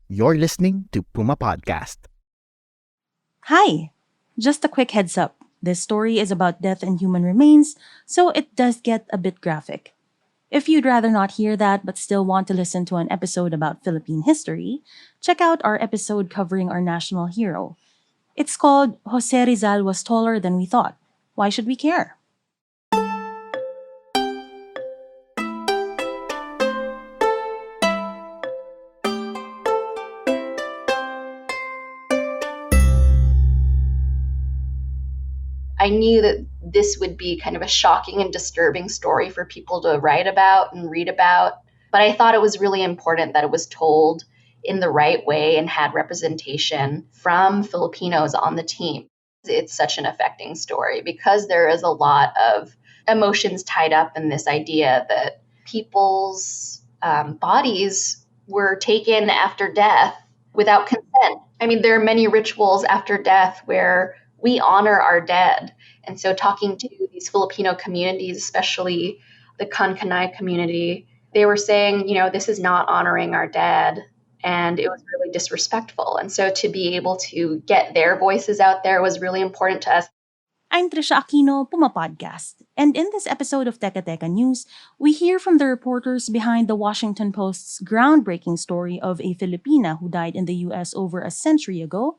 You're listening to Puma Podcast. Hi! Just a quick heads up. This story is about death and human remains, so it does get a bit graphic. If you'd rather not hear that but still want to listen to an episode about Philippine history, check out our episode covering our national hero. It's called Jose Rizal Was Taller Than We Thought. Why should we care? I knew that this would be kind of a shocking and disturbing story for people to write about and read about. But I thought it was really important that it was told in the right way and had representation from Filipinos on the team. It's such an affecting story because there is a lot of emotions tied up in this idea that people's bodies were taken after death without consent. I mean, there are many rituals after death where we honor our dead. And so talking to these Filipino communities, especially the Kankanay community, they were saying, this is not honoring our dead. And it was really disrespectful. And so to be able to get their voices out there was really important to us. I'm Trisha Aquino, Puma Podcast. And in this episode of Teka Teka News, we hear from the reporters behind the Washington Post's groundbreaking story of a Filipina who died in the U.S. over a century ago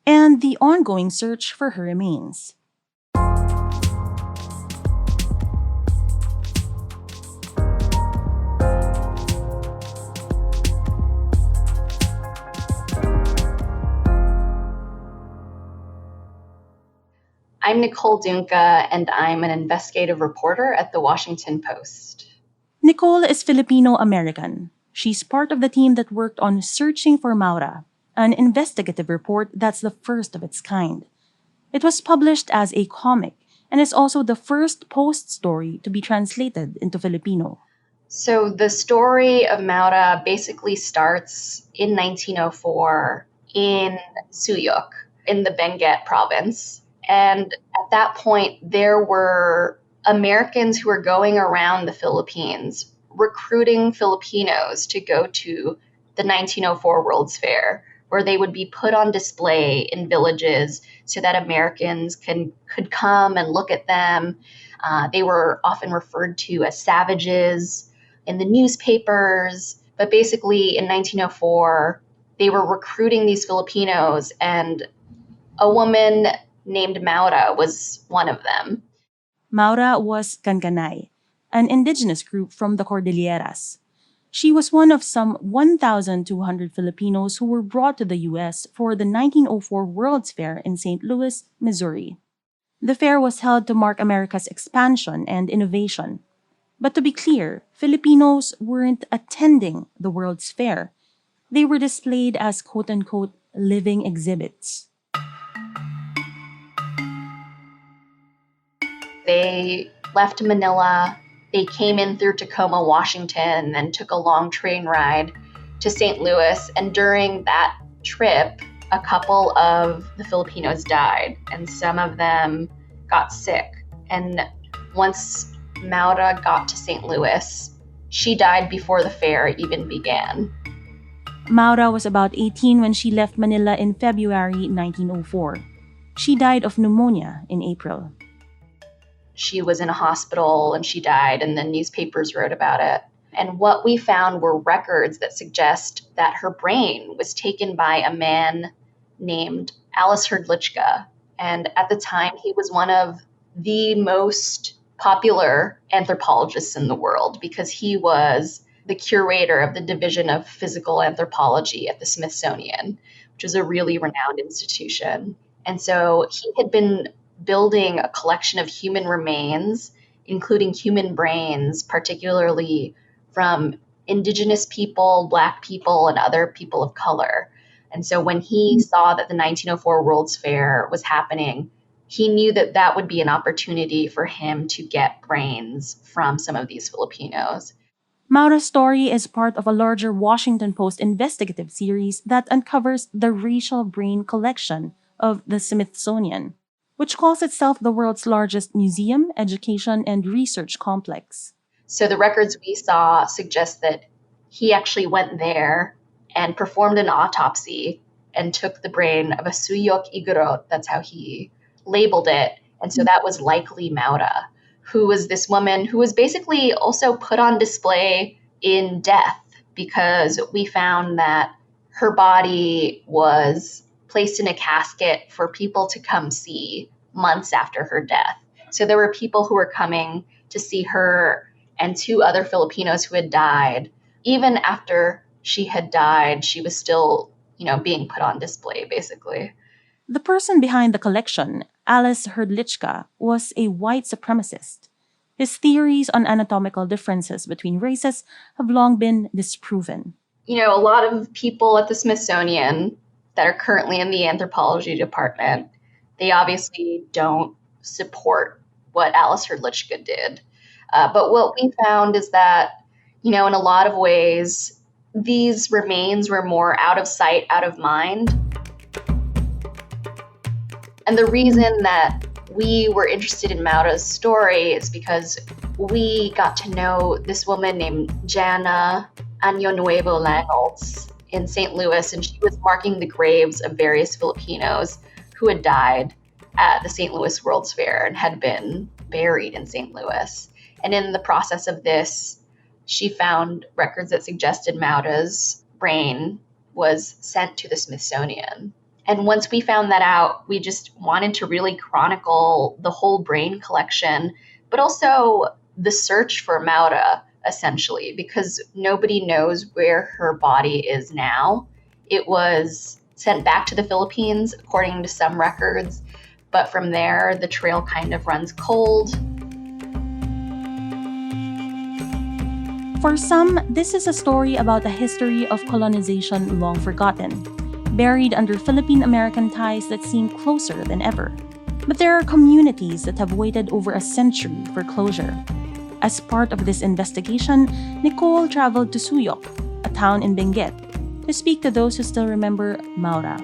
and the ongoing search for her remains. I'm Nicole Dunca, and I'm an investigative reporter at the Washington Post. Nicole is Filipino-American. She's part of the team that worked on Searching for Maura, an investigative report that's the first of its kind. It was published as a comic and is also the first Post story to be translated into Filipino. So the story of Maura basically starts in 1904 in Suyoc, in the Benguet province. And at that point, there were Americans who were going around the Philippines recruiting Filipinos to go to the 1904 World's Fair, where they would be put on display in villages so that Americans could come and look at them. They were often referred to as savages in the newspapers. But basically, in 1904, they were recruiting these Filipinos, and a woman named Maura was one of them. Maura was Kankanay, an indigenous group from the Cordilleras. She was one of some 1,200 Filipinos who were brought to the U.S. for the 1904 World's Fair in St. Louis, Missouri. The fair was held to mark America's expansion and innovation. But to be clear, Filipinos weren't attending the World's Fair. They were displayed as quote-unquote living exhibits. They left Manila. They came in through Tacoma, Washington, and took a long train ride to St. Louis. And during that trip, a couple of the Filipinos died, and some of them got sick. And once Maura got to St. Louis, she died before the fair even began. Maura was about 18 when she left Manila in February 1904. She died of pneumonia in April. She was in a hospital and she died, and the newspapers wrote about it. And what we found were records that suggest that her brain was taken by a man named Alice Hrdlicka. And at the time, he was one of the most popular anthropologists in the world because he was the curator of the Division of Physical Anthropology at the Smithsonian, which is a really renowned institution. And so he had been building a collection of human remains, including human brains, particularly from indigenous people, Black people, and other people of color. And so when he saw that the 1904 World's Fair was happening, he knew that that would be an opportunity for him to get brains from some of these Filipinos. Maura's story is part of a larger Washington Post investigative series that uncovers the racial brain collection of the Smithsonian, which calls itself the world's largest museum, education, and research complex. So the records we saw suggest that he actually went there and performed an autopsy and took the brain of a Suyoc Igorot, that's how he labeled it. And so that was likely Maura, who was this woman who was basically also put on display in death, because we found that her body was placed in a casket for people to come see months after her death. So there were people who were coming to see her and 2 other Filipinos who had died. Even after she had died, she was still, being put on display, basically. The person behind the collection, Alice Hrdlichka, was a white supremacist. His theories on anatomical differences between races have long been disproven. A lot of people at the Smithsonian that are currently in the anthropology department, they obviously don't support what Alice Hrdlichka did. But what we found is that, in a lot of ways, these remains were more out of sight, out of mind. And the reason that we were interested in Maura's story is because we got to know this woman named Jana Año Nuevo Langholtz in St. Louis, and she was marking the graves of various Filipinos who had died at the St. Louis World's Fair and had been buried in St. Louis. And in the process of this, she found records that suggested Maura's brain was sent to the Smithsonian. And once we found that out, we just wanted to really chronicle the whole brain collection, but also the search for Maura, essentially, because nobody knows where her body is now. It was sent back to the Philippines, according to some records, but from there, the trail kind of runs cold. For some, this is a story about a history of colonization long forgotten, buried under Philippine-American ties that seem closer than ever. But there are communities that have waited over a century for closure. As part of this investigation, Nicole traveled to Suyoc, a town in Benguet, to speak to those who still remember Maura.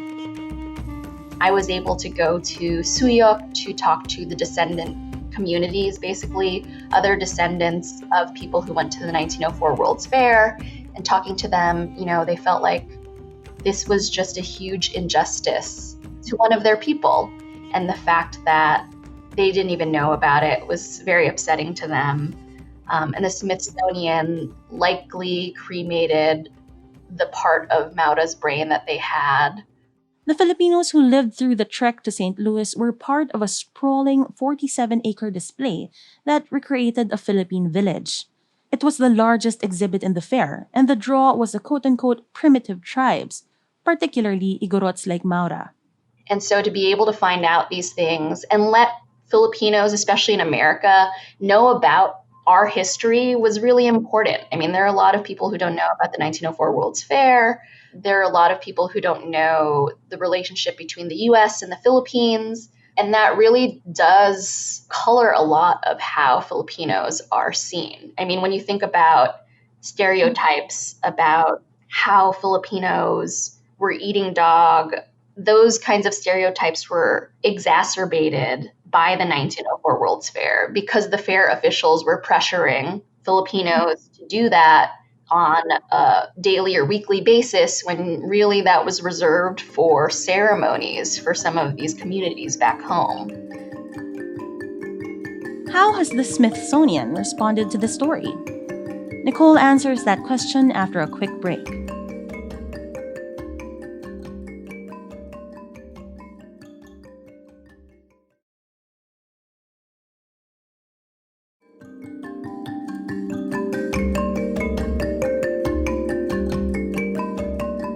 I was able to go to Suyoc to talk to the descendant communities, basically other descendants of people who went to the 1904 World's Fair, and talking to them, they felt like this was just a huge injustice to one of their people. And the fact that they didn't even know about it was very upsetting to them. And the Smithsonian likely cremated the part of Maura's brain that they had. The Filipinos who lived through the trek to St. Louis were part of a sprawling 47-acre display that recreated a Philippine village. It was the largest exhibit in the fair, and the draw was the quote-unquote primitive tribes, particularly Igorots like Maura. And so to be able to find out these things and let Filipinos, especially in America, know about our history was really important. I mean, there are a lot of people who don't know about the 1904 World's Fair. There are a lot of people who don't know the relationship between the US and the Philippines. And that really does color a lot of how Filipinos are seen. I mean, when you think about stereotypes about how Filipinos were eating dog, those kinds of stereotypes were exacerbated by the 1904 World's Fair because the fair officials were pressuring Filipinos to do that on a daily or weekly basis, when really that was reserved for ceremonies for some of these communities back home. How has the Smithsonian responded to the story? Nicole answers that question after a quick break.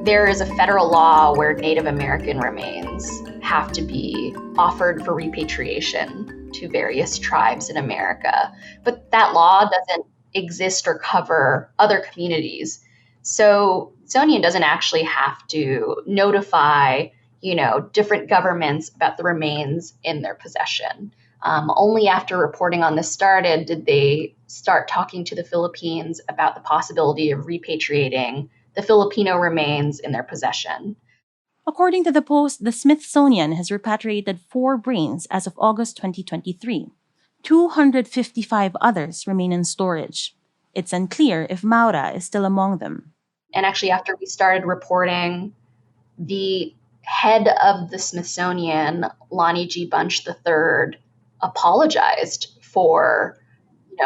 There is a federal law where Native American remains have to be offered for repatriation to various tribes in America. But that law doesn't exist or cover other communities. So Smithsonian doesn't actually have to notify, different governments about the remains in their possession. Only after reporting on this started did they start talking to the Philippines about the possibility of repatriating the Filipino remains in their possession. According to the Post, the Smithsonian has repatriated 4 brains as of August 2023. 255 others remain in storage. It's unclear if Maura is still among them. And actually, after we started reporting, the head of the Smithsonian, Lonnie G. Bunch III, apologized for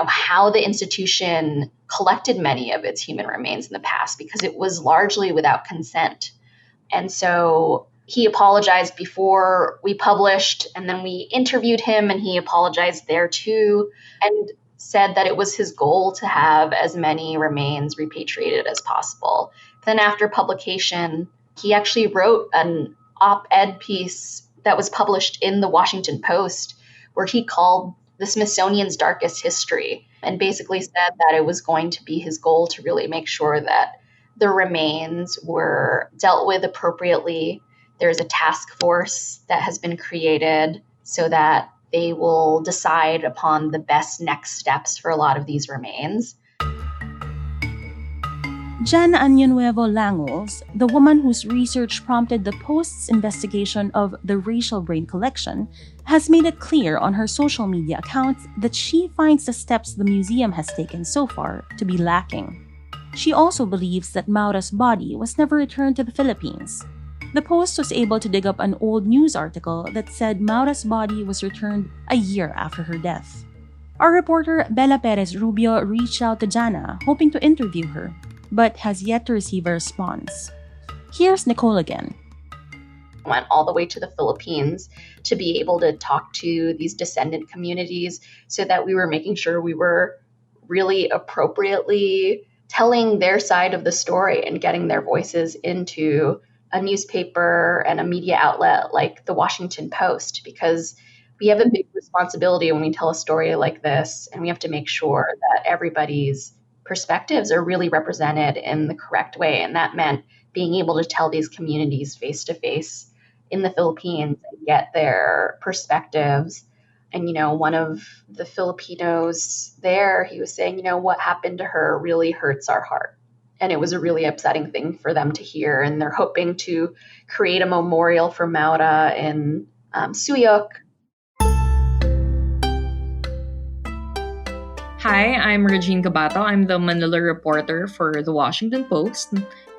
how the institution collected many of its human remains in the past because it was largely without consent. And so he apologized before we published, and then we interviewed him, and he apologized there too, and said that it was his goal to have as many remains repatriated as possible. Then after publication, he actually wrote an op-ed piece that was published in the Washington Post where he called the Smithsonian's darkest history and basically said that it was going to be his goal to really make sure that the remains were dealt with appropriately. There's a task force that has been created so that they will decide upon the best next steps for a lot of these remains. Jan Añonuevo Langols, the woman whose research prompted the Post's investigation of the racial brain collection, has made it clear on her social media accounts that she finds the steps the museum has taken so far to be lacking. She also believes that Maura's body was never returned to the Philippines. The Post was able to dig up an old news article that said Maura's body was returned a year after her death. Our reporter Bella Perez Rubio reached out to Jana, hoping to interview her, but has yet to receive a response. Here's Nicole again. Went all the way to the Philippines to be able to talk to these descendant communities so that we were making sure we were really appropriately telling their side of the story and getting their voices into a newspaper and a media outlet like the Washington Post, because we have a big responsibility when we tell a story like this, and we have to make sure that everybody's perspectives are really represented in the correct way. And that meant being able to tell these communities face to face in the Philippines and get their perspectives. And, one of the Filipinos there, he was saying, what happened to her really hurts our heart. And it was a really upsetting thing for them to hear. And they're hoping to create a memorial for Maura in Suyoc. Hi, I'm Regine. I'm the Manila reporter for the Washington Post.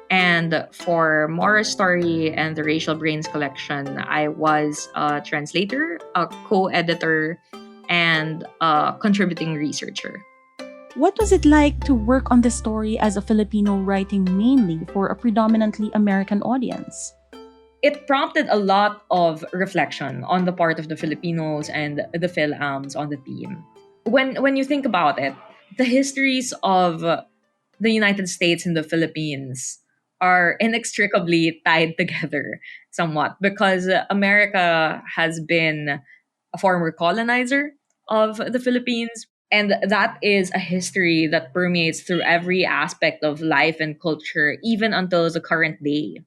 And for Maura's story and the Racial Brains collection, I was a translator, a co-editor, and a contributing researcher. What was it like to work on this story as a Filipino writing mainly for a predominantly American audience? It prompted a lot of reflection on the part of the Filipinos and the Phil-Ams on the theme. When you think about it, the histories of the United States and the Philippines are inextricably tied together somewhat because America has been a former colonizer of the Philippines. And that is a history that permeates through every aspect of life and culture, even until the current day.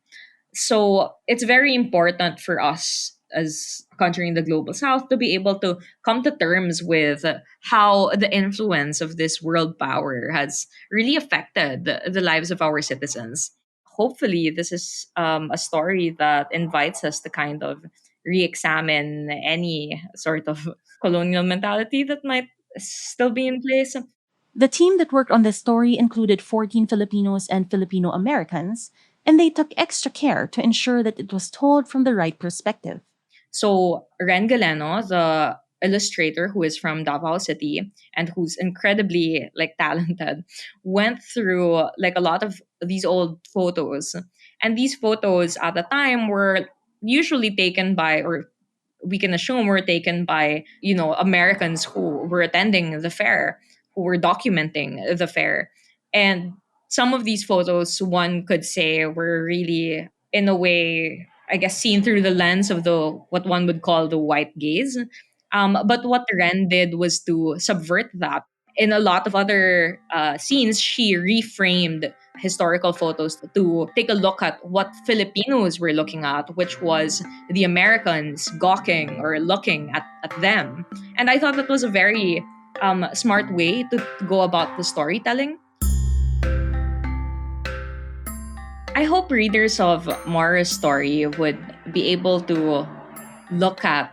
So it's very important for us as a country in the global south to be able to come to terms with how the influence of this world power has really affected the lives of our citizens. Hopefully, this is a story that invites us to kind of re-examine any sort of colonial mentality that might still be in place. The team that worked on this story included 14 Filipinos and Filipino-Americans, and they took extra care to ensure that it was told from the right perspective. So Ren Galeno, the illustrator who is from Davao City and who's incredibly talented, went through a lot of these old photos. And these photos at the time were usually taken by, or we can assume were taken by, Americans who were attending the fair, who were documenting the fair. And some of these photos, one could say, were really, in a way, I guess, seen through the lens of the what one would call the white gaze. But what Ren did was to subvert that. In a lot of other scenes, she reframed historical photos to take a look at what Filipinos were looking at, which was the Americans gawking or looking at them. And I thought that was a very smart way to go about the storytelling. I hope readers of Maura's story would be able to look at,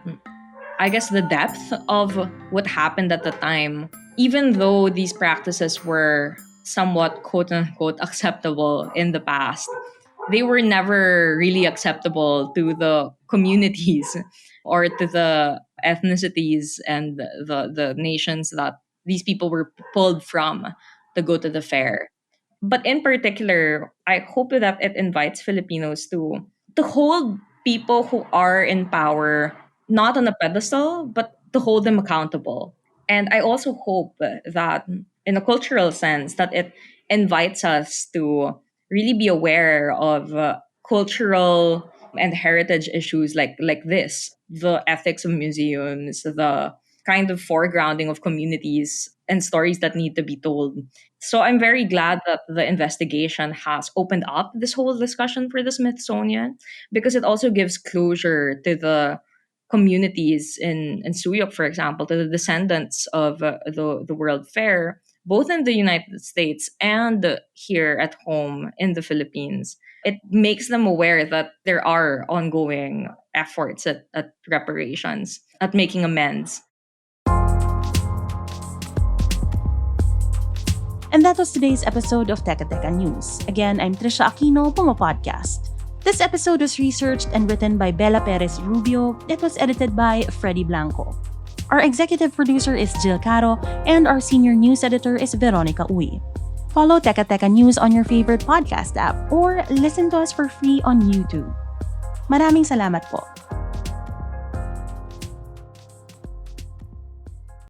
I guess, the depth of what happened at the time, even though these practices were somewhat quote unquote acceptable in the past, they were never really acceptable to the communities or to the ethnicities and the nations that these people were pulled from to go to the fair. But in particular, I hope that it invites Filipinos to hold people who are in power not on a pedestal, but to hold them accountable. And I also hope that, in a cultural sense, that it invites us to really be aware of cultural and heritage issues like this, the ethics of museums, the kind of foregrounding of communities and stories that need to be told. So I'm very glad that the investigation has opened up this whole discussion for the Smithsonian, because it also gives closure to the communities in Suyoc, for example, to the descendants of the World Fair, both in the United States and here at home in the Philippines. It makes them aware that there are ongoing efforts at reparations, at making amends. And that was today's episode of Teka Teka News. Again, I'm Trisha Aquino, Podcast. This episode was researched and written by Bella Perez Rubio. It was edited by Freddy Blanco. Our executive producer is Jill Caro, and our senior news editor is Veronica Uy. Follow Teka Teka News on your favorite podcast app or listen to us for free on YouTube. Maraming salamat po.